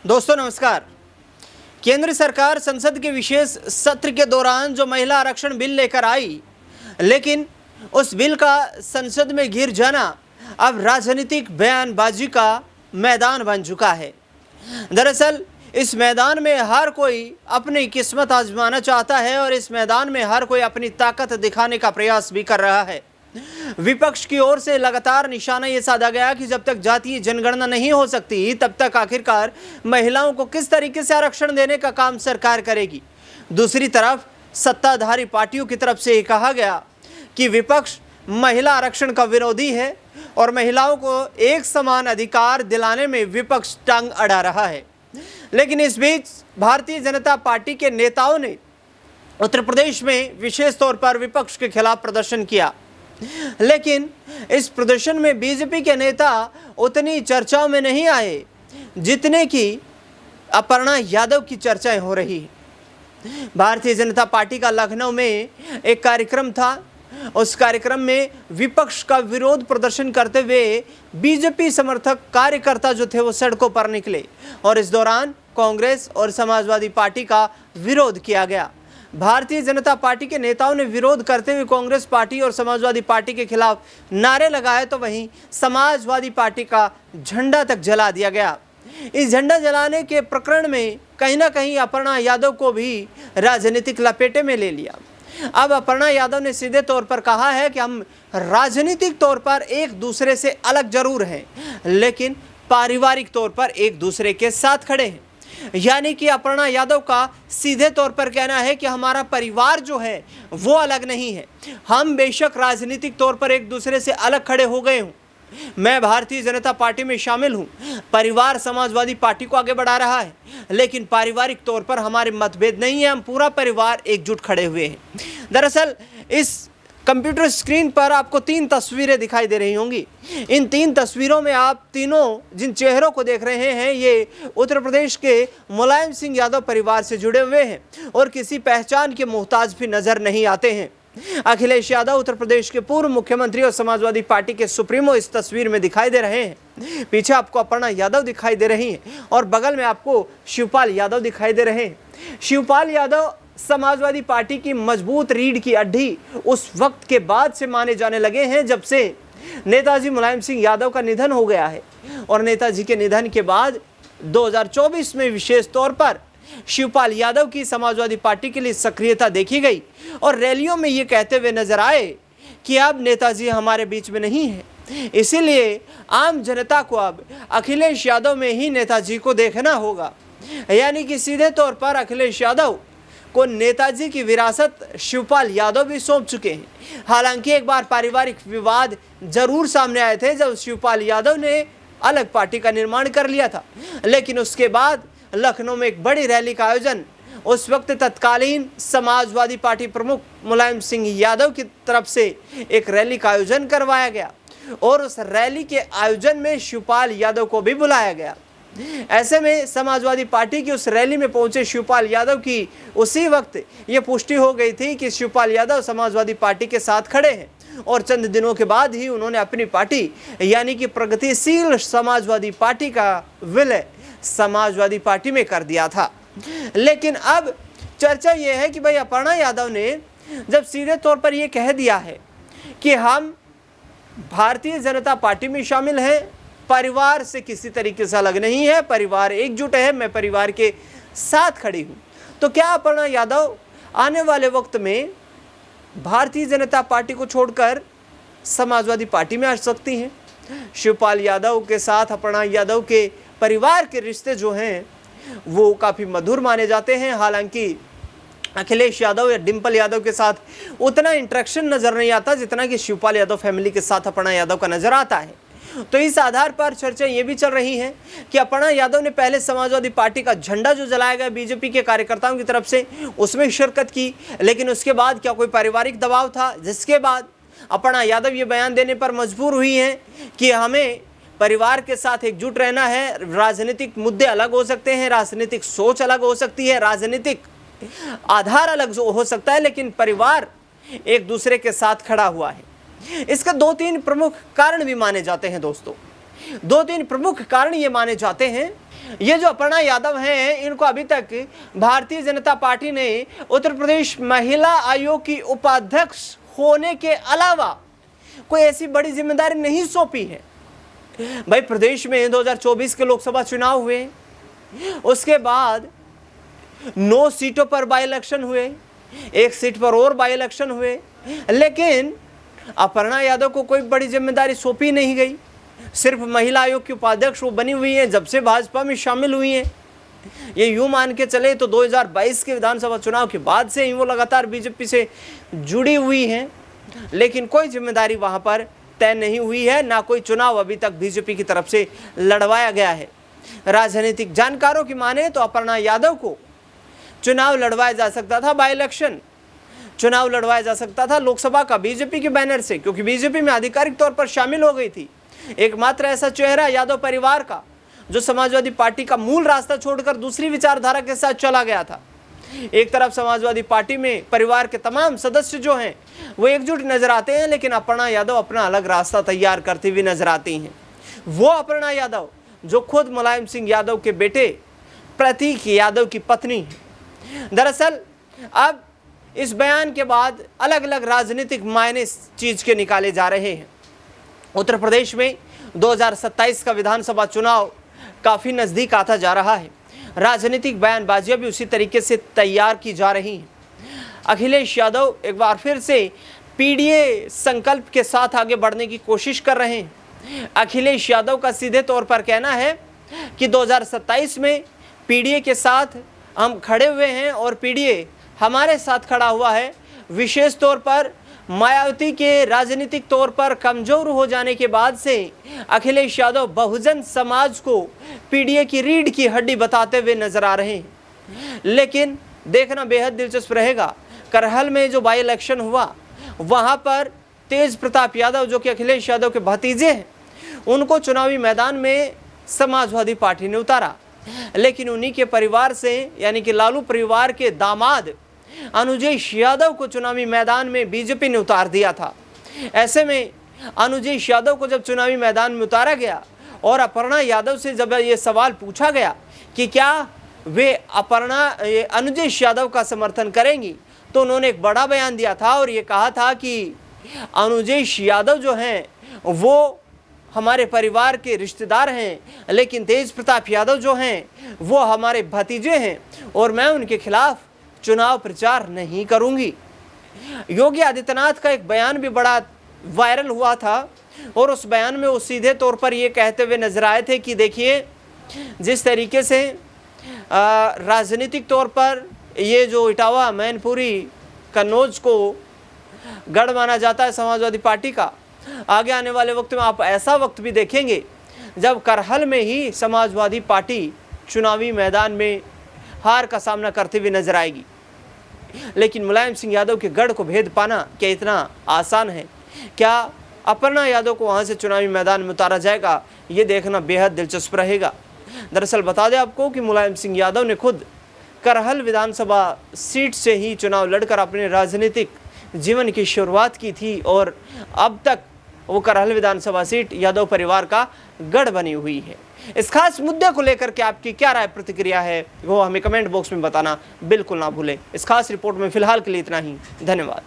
दोस्तों नमस्कार। केंद्र सरकार संसद के विशेष सत्र के दौरान जो महिला आरक्षण बिल लेकर आई, लेकिन उस बिल का संसद में गिर जाना अब राजनीतिक बयानबाजी का मैदान बन चुका है। दरअसल इस मैदान में हर कोई अपनी किस्मत आजमाना चाहता है और इस मैदान में हर कोई अपनी ताकत दिखाने का प्रयास भी कर रहा है। विपक्ष की ओर से लगातार निशाना यह साधा गया कि जब तक जातीय जनगणना नहीं हो सकती तब तक आखिरकार महिलाओं को किस तरीके से आरक्षण देने का काम सरकार करेगी। दूसरी तरफ सत्ताधारी पार्टियों की तरफ से कहा गया कि विपक्ष महिला आरक्षण का विरोधी है और महिलाओं को एक समान अधिकार दिलाने में विपक्ष टांग अड़ा रहा है। लेकिन इस बीच भारतीय जनता पार्टी के नेताओं ने उत्तर प्रदेश में विशेष तौर पर विपक्ष के खिलाफ प्रदर्शन किया, लेकिन इस प्रदर्शन में बीजेपी के नेता उतनी चर्चाओं में नहीं आए जितने कि अपर्णा यादव की चर्चाएं हो रही है। भारतीय जनता पार्टी का लखनऊ में एक कार्यक्रम था। उस कार्यक्रम में विपक्ष का विरोध प्रदर्शन करते हुए बीजेपी समर्थक कार्यकर्ता जो थे वो सड़कों पर निकले और इस दौरान कांग्रेस और समाजवादी पार्टी का विरोध किया गया। भारतीय जनता पार्टी के नेताओं ने विरोध करते हुए कांग्रेस पार्टी और समाजवादी पार्टी के खिलाफ नारे लगाए, तो वहीं समाजवादी पार्टी का झंडा तक जला दिया गया। इस झंडा जलाने के प्रकरण में कहीं ना कहीं अपर्णा यादव को भी राजनीतिक लपेटे में ले लिया। अब अपर्णा यादव ने सीधे तौर पर कहा है कि हम राजनीतिक तौर पर एक दूसरे से अलग जरूर हैं, लेकिन पारिवारिक तौर पर एक दूसरे के साथ खड़े हैं। यानी कि अपर्णा यादव का सीधे तौर पर कहना है कि हमारा परिवार जो है वो अलग नहीं है। हम बेशक राजनीतिक तौर पर एक दूसरे से अलग खड़े हो गए हूँ, मैं भारतीय जनता पार्टी में शामिल हूँ, परिवार समाजवादी पार्टी को आगे बढ़ा रहा है, लेकिन पारिवारिक तौर पर हमारे मतभेद नहीं है, हम पूरा परिवार एकजुट खड़े हुए हैं। दरअसल इस कंप्यूटर स्क्रीन पर आपको 3 तस्वीरें दिखाई दे रही होंगी। इन 3 तस्वीरों में आप तीनों जिन चेहरों को देख रहे हैं ये उत्तर प्रदेश के मुलायम सिंह यादव परिवार से जुड़े हुए हैं और किसी पहचान के मोहताज भी नजर नहीं आते हैं। अखिलेश यादव उत्तर प्रदेश के पूर्व मुख्यमंत्री और समाजवादी पार्टी के सुप्रीमो इस तस्वीर में दिखाई दे रहे हैं। पीछे आपको अपर्णा यादव दिखाई दे रही हैं और बगल में आपको शिवपाल यादव दिखाई दे रहे हैं। शिवपाल यादव समाजवादी पार्टी की मजबूत रीढ़ की हड्डी उस वक्त के बाद से माने जाने लगे हैं जब से नेताजी मुलायम सिंह यादव का निधन हो गया है। और नेताजी के निधन के बाद 2024 में विशेष तौर पर शिवपाल यादव की समाजवादी पार्टी के लिए सक्रियता देखी गई और रैलियों में ये कहते हुए नजर आए कि अब नेताजी हमारे बीच में नहीं है, इसीलिए आम जनता को अब अखिलेश यादव में ही नेताजी को देखना होगा। यानी कि सीधे तौर पर अखिलेश यादव को नेताजी की विरासत शिवपाल यादव भी सौंप चुके हैं। हालांकि एक बार पारिवारिक विवाद जरूर सामने आए थे जब शिवपाल यादव ने अलग पार्टी का निर्माण कर लिया था, लेकिन उसके बाद लखनऊ में एक बड़ी रैली का आयोजन उस वक्त तत्कालीन समाजवादी पार्टी प्रमुख मुलायम सिंह यादव की तरफ से एक रैली का आयोजन करवाया गया और उस रैली के आयोजन में शिवपाल यादव को भी बुलाया गया। ऐसे में समाजवादी पार्टी की उस रैली में पहुंचे शिवपाल यादव की उसी वक्त ये पुष्टि हो गई थी कि शिवपाल यादव समाजवादी पार्टी के साथ खड़े हैं और चंद दिनों के बाद ही उन्होंने अपनी पार्टी यानी कि प्रगतिशील समाजवादी पार्टी का विलय समाजवादी पार्टी में कर दिया था। लेकिन अब चर्चा यह है कि भाई अपर्णा यादव ने जब सीधे तौर पर यह कह दिया है कि हम भारतीय जनता पार्टी में शामिल हैं, परिवार से किसी तरीके से अलग नहीं है, परिवार एकजुट है, मैं परिवार के साथ खड़ी हूं, तो क्या अपर्णा यादव आने वाले वक्त में भारतीय जनता पार्टी को छोड़कर समाजवादी पार्टी में आ सकती हैं? शिवपाल यादव के साथ अपर्णा यादव के परिवार के रिश्ते जो हैं वो काफ़ी मधुर माने जाते हैं। हालांकि अखिलेश यादव या डिंपल यादव के साथ उतना इंटरेक्शन नज़र नहीं आता जितना कि शिवपाल यादव फैमिली के साथ अपर्णा यादव का नज़र आता है। तो इस आधार पर चर्चा ये भी चल रही है कि अपर्णा यादव ने पहले समाजवादी पार्टी का झंडा जो जलाया गया बीजेपी के कार्यकर्ताओं की तरफ से उसमें शिरकत की, लेकिन उसके बाद क्या कोई पारिवारिक दबाव था जिसके बाद अपर्णा यादव ये बयान देने पर मजबूर हुई हैं कि हमें परिवार के साथ एकजुट रहना है। राजनीतिक मुद्दे अलग हो सकते हैं, राजनीतिक सोच अलग हो सकती है, राजनीतिक आधार अलग हो सकता है, लेकिन परिवार एक दूसरे के साथ खड़ा हुआ है। इसका 2-3 प्रमुख कारण भी माने जाते हैं दोस्तों। 2-3 प्रमुख कारण ये माने जाते हैं ये जो अपर्णा यादव हैं, इनको अभी तक भारतीय जनता पार्टी ने उत्तर प्रदेश महिला आयोग की उपाध्यक्ष होने के अलावा कोई ऐसी बड़ी जिम्मेदारी नहीं सौंपी है। भाई, प्रदेश में 2024 के लोकसभा चुनाव हुए, उसके बाद 9 सीटों पर बाई इलेक्शन हुए, 1 सीट पर और बाई इलेक्शन हुए, लेकिन अपर्णा यादव को कोई बड़ी जिम्मेदारी सौंपी नहीं गई। सिर्फ महिला आयोग की उपाध्यक्ष वो बनी हुई है जब से भाजपा में शामिल हुई हैं। ये यूं मान के चले तो 2022 के विधानसभा चुनाव के बाद से ही वो लगातार बीजेपी से जुड़ी हुई हैं, लेकिन कोई जिम्मेदारी वहां पर तय नहीं हुई है, ना कोई चुनाव अभी तक बीजेपी की तरफ से लड़वाया गया है। राजनीतिक जानकारों की माने तो अपर्णा यादव को चुनाव लड़वाया जा सकता था, बाई इलेक्शन चुनाव लड़वाया जा सकता था लोकसभा का बीजेपी के बैनर से, क्योंकि बीजेपी में आधिकारिक तौर पर शामिल हो गई थी। एकमात्र ऐसा चेहरा यादव परिवार का जो समाजवादी पार्टी का मूल रास्ता छोड़कर दूसरी विचारधारा के साथ चला गया था। एक तरफ समाजवादी पार्टी में परिवार के तमाम सदस्य जो हैं वो एकजुट नजर आते हैं, लेकिन अपर्णा यादव अपना अलग रास्ता तैयार करती हुई नजर आती हैं। वो अपर्णा यादव जो खुद मुलायम सिंह यादव के बेटे प्रतीक यादव की पत्नी है। दरअसल अब इस बयान के बाद अलग अलग राजनीतिक मायने चीज के निकाले जा रहे हैं। उत्तर प्रदेश में 2027 का विधानसभा चुनाव काफ़ी नज़दीक आता जा रहा है। राजनीतिक बयानबाजियां भी उसी तरीके से तैयार की जा रही हैं। अखिलेश यादव एक बार फिर से पीडीए संकल्प के साथ आगे बढ़ने की कोशिश कर रहे हैं। अखिलेश यादव का सीधे तौर पर कहना है कि 2027 में पीडीए के साथ हम खड़े हुए हैं और पीडीए हमारे साथ खड़ा हुआ है। विशेष तौर पर मायावती के राजनीतिक तौर पर कमजोर हो जाने के बाद से अखिलेश यादव बहुजन समाज को पीडीए की रीढ़ की हड्डी बताते हुए नजर आ रहे हैं। लेकिन देखना बेहद दिलचस्प रहेगा, करहल में जो बाई इलेक्शन हुआ वहां पर तेज प्रताप यादव जो कि अखिलेश यादव के भतीजे हैं, उनको चुनावी मैदान में समाजवादी पार्टी ने उतारा, लेकिन उन्हीं के परिवार से यानी कि लालू परिवार के दामाद अनुजेश यादव को चुनावी मैदान में बीजेपी ने उतार दिया था। ऐसे में अनुजेश यादव को जब चुनावी मैदान में उतारा गया और अपर्णा यादव से जब ये सवाल पूछा गया कि क्या वे अनुजेश यादव का समर्थन करेंगी, तो उन्होंने एक बड़ा बयान दिया था और ये कहा था कि अनुजेश यादव जो हैं वो हमारे परिवार के रिश्तेदार हैं, लेकिन तेज प्रताप यादव जो हैं वो हमारे भतीजे हैं और मैं उनके खिलाफ चुनाव प्रचार नहीं करूंगी। योगी आदित्यनाथ का एक बयान भी बड़ा वायरल हुआ था और उस बयान में वो सीधे तौर पर ये कहते हुए नजर आए थे कि देखिए, जिस तरीके से राजनीतिक तौर पर ये जो इटावा मैनपुरी कन्नौज को गढ़ माना जाता है समाजवादी पार्टी का, आगे आने वाले वक्त में आप ऐसा वक्त भी देखेंगे जब करहल में ही समाजवादी पार्टी चुनावी मैदान में हार का सामना करते हुए नजर आएगी। लेकिन मुलायम सिंह यादव के गढ़ को भेद पाना क्या इतना आसान है? क्या अपर्णा यादव को वहां से चुनावी मैदान में उतारा जाएगा? ये देखना बेहद दिलचस्प रहेगा। दरअसल बता दें आपको कि मुलायम सिंह यादव ने खुद करहल विधानसभा सीट से ही चुनाव लड़कर अपने राजनीतिक जीवन की शुरुआत की थी और अब तक वो करहल विधानसभा सीट यादव परिवार का गढ़ बनी हुई है। इस खास मुद्दे को लेकर के आपकी क्या राय प्रतिक्रिया है वो हमें कमेंट बॉक्स में बताना बिल्कुल ना भूलें। इस खास रिपोर्ट में फिलहाल के लिए इतना ही। धन्यवाद।